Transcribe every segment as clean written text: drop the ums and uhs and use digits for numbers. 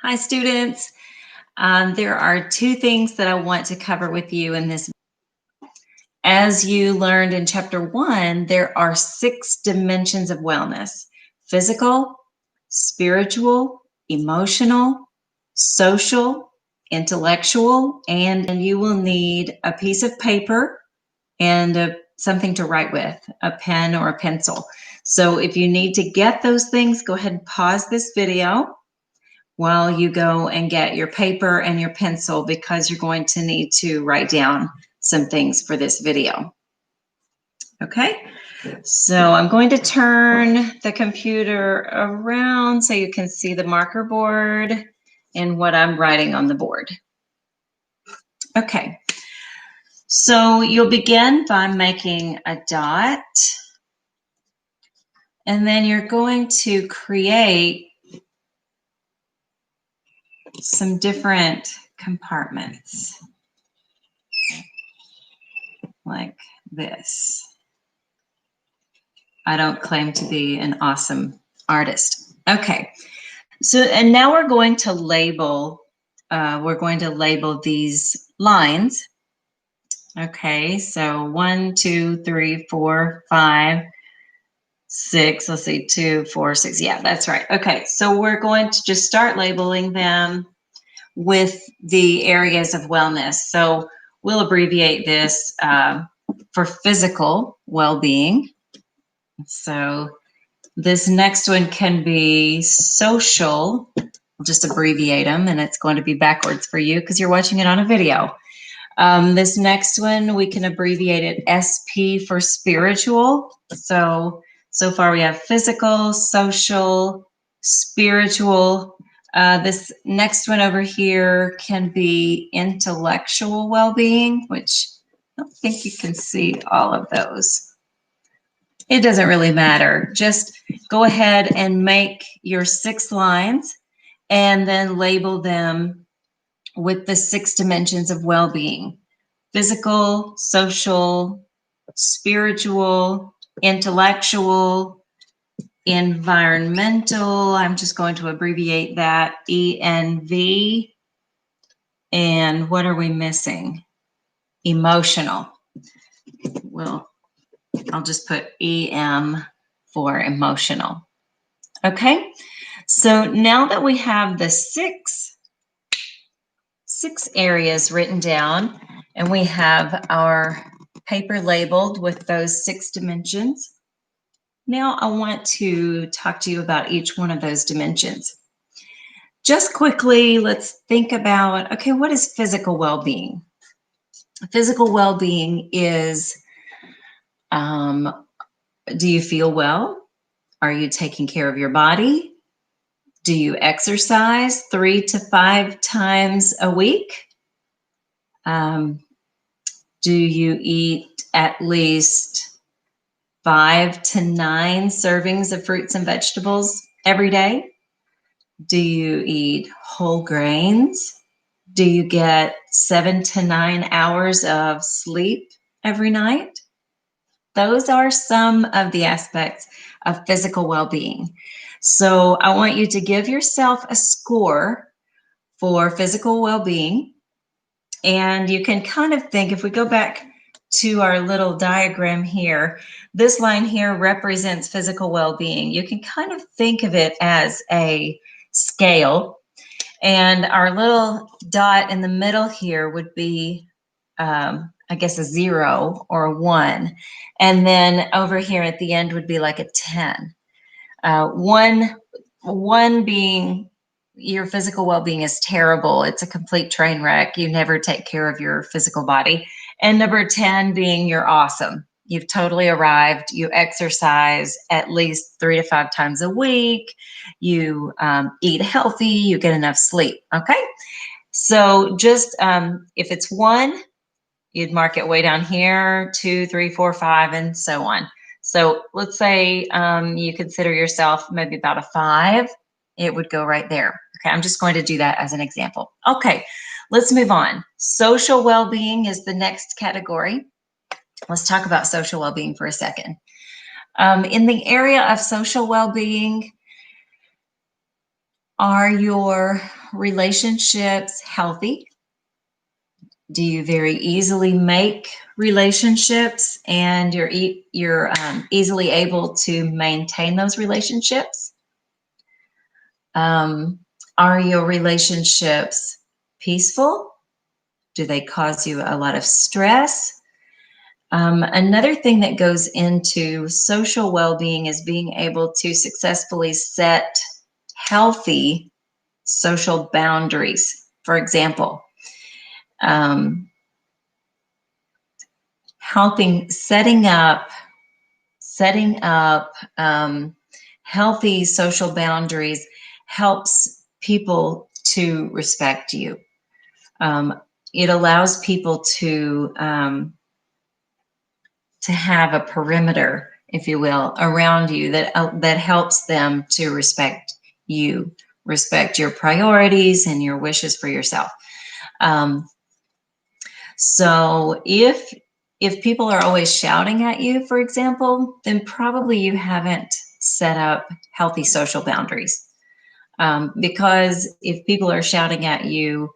Hi, students. There are two things that I want to cover with you in this. As you learned in chapter 1, there are 6 dimensions of wellness: physical, spiritual, emotional, social, intellectual, and you will need a piece of paper and something to write with, a pen or a pencil. So if you need to get those things, go ahead and pause this video while you go and get your paper and your pencil, because you're going to need to write down some things for this video. Okay, so I'm going to turn the computer around so you can see the marker board and what I'm writing on the board. Okay, so you'll begin by making a dot, and then you're going to create some different compartments like this. I don't claim to be an awesome artist. Okay, so and now we're going to label these lines. Okay, so 1, 2, 3, 4, 5, 6. Let's see, 2, 4, 6. Yeah, that's right. Okay, so we're going to just start labeling them with the areas of wellness. So we'll abbreviate this for physical well-being. So this next one can be social. I'll just abbreviate them, and it's going to be backwards for you because you're watching it on a video. This next one, we can abbreviate it SP for spiritual. So far we have physical, social, spiritual. This next one over here can be intellectual well-being, which I don't think you can see all of those. It doesn't really matter. Just go ahead and make your 6 lines and then label them with the 6 dimensions of well-being: physical, social, spiritual, intellectual, environmental. I'm just going to abbreviate that ENV. And what are we missing? Emotional. Well, I'll just put EM for emotional. Okay, so now that we have the six areas written down and we have our paper labeled with those 6 dimensions, now I want to talk to you about each one of those dimensions. Just quickly, let's think about, okay, what is physical well-being? Physical well-being is, do you feel well? Are you taking care of your body? Do you exercise 3 to 5 times a week? Do you eat at least 5 to 9 servings of fruits and vegetables every day? Do you eat whole grains? Do you get 7 to 9 hours of sleep every night? Those are some of the aspects of physical well-being. So I want you to give yourself a score for physical well-being. And you can kind of think, if we go back to our little diagram here, this line here represents physical well-being. You can kind of think of it as a scale. And our little dot in the middle here would be, I guess, a 0 or a 1. And then over here at the end would be like a 10. One being your physical well-being is terrible. It's a complete train wreck. You never take care of your physical body. And number 10 being you're awesome. You've totally arrived. You exercise at least 3 to 5 times a week. You eat healthy. You get enough sleep. Okay. So just if it's 1, you'd mark it way down here, 2, 3, 4, 5, and so on. So let's say you consider yourself maybe about a 5. It would go right there. Okay, I'm just going to do that as an example. Okay, let's move on. Social well-being is the next category. Let's talk about social well-being for a second. In the area of social well-being, are your relationships healthy? Do you very easily make relationships, and you're easily able to maintain those relationships? Are your relationships peaceful? Do they cause you a lot of stress? Another thing that goes into social well-being is being able to successfully set healthy social boundaries. For example, um, setting up healthy social boundaries helps people to respect you. It allows people to have a perimeter, if you will, around you that helps them to respect you, respect your priorities and your wishes for yourself. So if people are always shouting at you, for example, then probably you haven't set up healthy social boundaries. Because if people are shouting at you,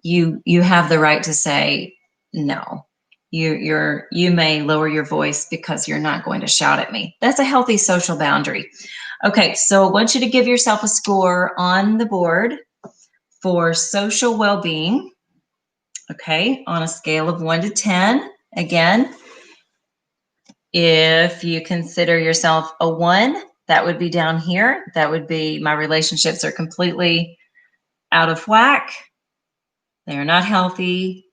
you have the right to say no. You may lower your voice because you're not going to shout at me. That's a healthy social boundary. Okay, so I want you to give yourself a score on the board for social well-being. Okay, on a scale of 1 to 10. Again, if you consider yourself a 1, that would be down here. That would be my relationships are completely out of whack. They are not healthy.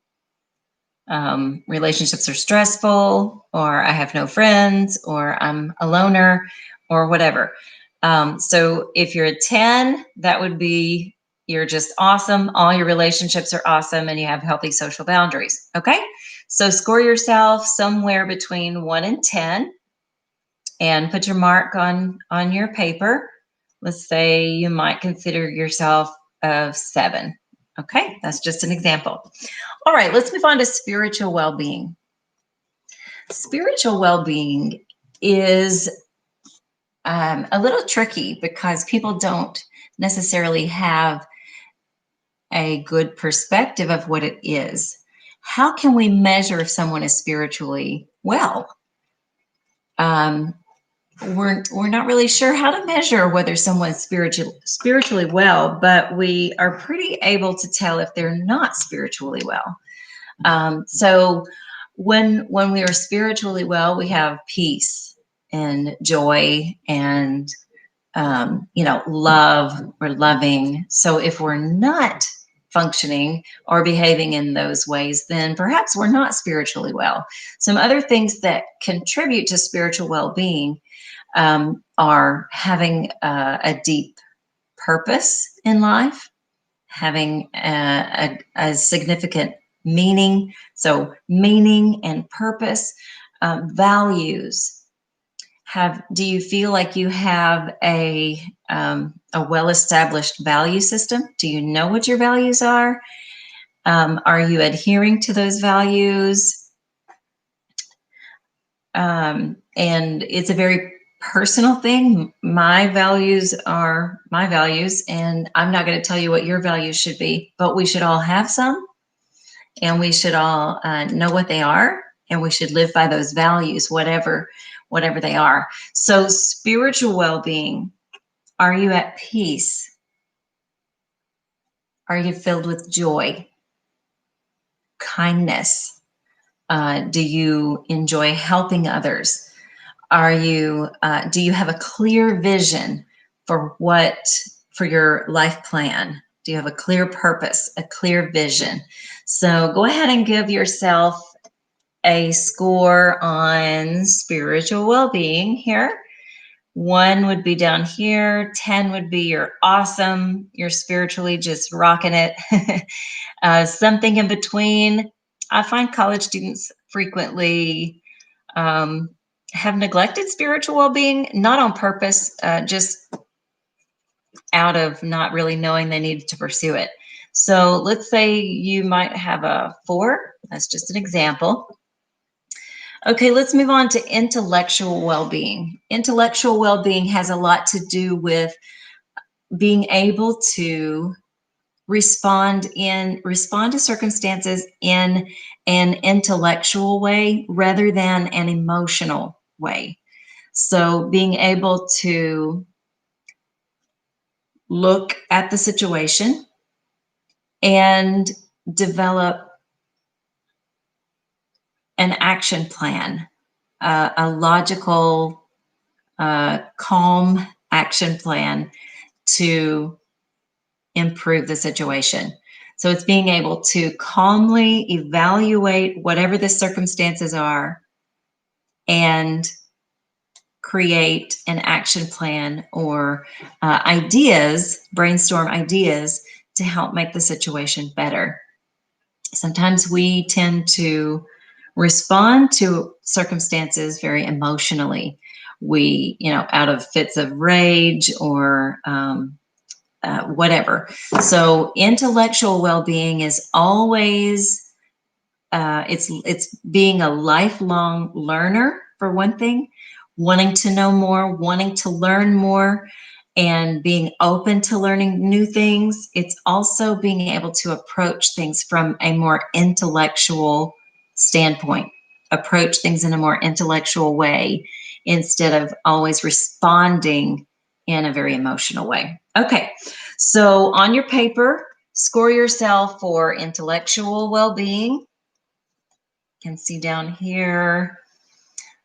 Relationships are stressful, or I have no friends, or I'm a loner, or whatever. So if you're a 10, that would be you're just awesome. All your relationships are awesome and you have healthy social boundaries. Okay. So score yourself somewhere between 1 and 10 and put your mark on your paper. Let's say you might consider yourself a 7. Okay. That's just an example. All right, let's move on to spiritual well-being. Spiritual well-being is a little tricky because people don't necessarily have a good perspective of what it is. How can we measure if someone is spiritually well? We're not really sure how to measure whether someone's spiritually well, but we are pretty able to tell if they're not spiritually well. So when we are spiritually well, we have peace and joy and love. We're loving. So if we're not functioning or behaving in those ways, then perhaps we're not spiritually well. Some other things that contribute to spiritual well-being are having a deep purpose in life, having a significant meaning. So meaning and purpose, values. Do you feel like you have a well-established value system? Do you know what your values are? Are you adhering to those values? And it's a very personal thing. My values are my values, and I'm not going to tell you what your values should be, but we should all have some, and we should all know what they are, and we should live by those values, whatever they are. So spiritual well-being, are you at peace? Are you filled with joy, kindness? Do you enjoy helping others? Do you have a clear vision for your life plan? Do you have a clear purpose, a clear vision? So go ahead and give yourself a score on spiritual well-being here. 1 would be down here, 10 would be you're awesome, you're spiritually just rocking it. Something in between. I find college students frequently have neglected spiritual well-being, not on purpose, just out of not really knowing they needed to pursue it. So let's say you might have a 4. That's just an example. Okay, let's move on to intellectual well-being. Intellectual well-being has a lot to do with being able to respond to circumstances in an intellectual way rather than an emotional way. So being able to look at the situation and develop an action plan, a logical, calm action plan to improve the situation. So it's being able to calmly evaluate whatever the circumstances are and create an action plan or brainstorm ideas to help make the situation better. Sometimes we tend to respond to circumstances very emotionally. We, out of fits of rage or whatever. So intellectual well-being is always it's being a lifelong learner, for one thing, wanting to know more, wanting to learn more, and being open to learning new things. It's also being able to approach things from a more intellectual standpoint, approach things in a more intellectual way instead of always responding in a very emotional way. Okay, so on your paper, score yourself for intellectual well-being. You can see down here,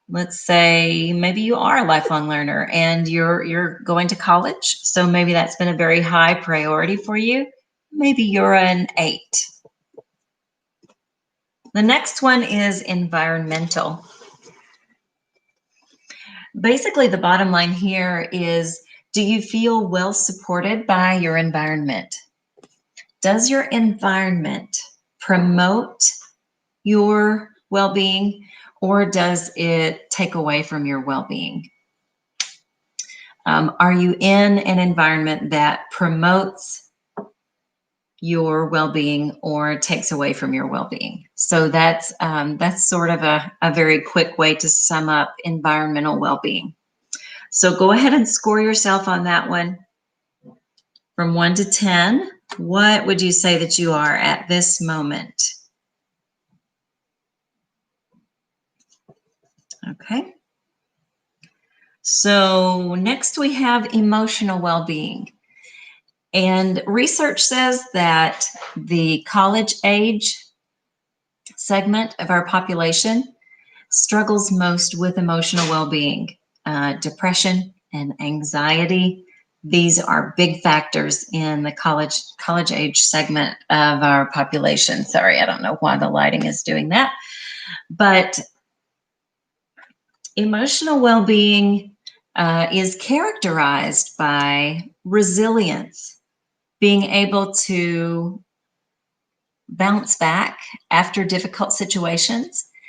let's say maybe you are a lifelong learner and you're going to college, so maybe that's been a very high priority for you. Maybe you're an 8. The next one is environmental. Basically, the bottom line here is, do you feel well supported by your environment? Does your environment promote your well-being, or does it take away from your well-being? Are you in an environment that promotes your well-being or takes away from your well-being? So that's sort of a very quick way to sum up environmental well-being. So go ahead and score yourself on that one from 1 to 10. What would you say that you are at this moment? Okay. So next we have emotional well-being. And research says that the college age segment of our population struggles most with emotional well-being. Depression and anxiety, these are big factors in the college age segment of our population. Sorry, I don't know why the lighting is doing that. But emotional well-being is characterized by resilience, being able to bounce back after difficult situations,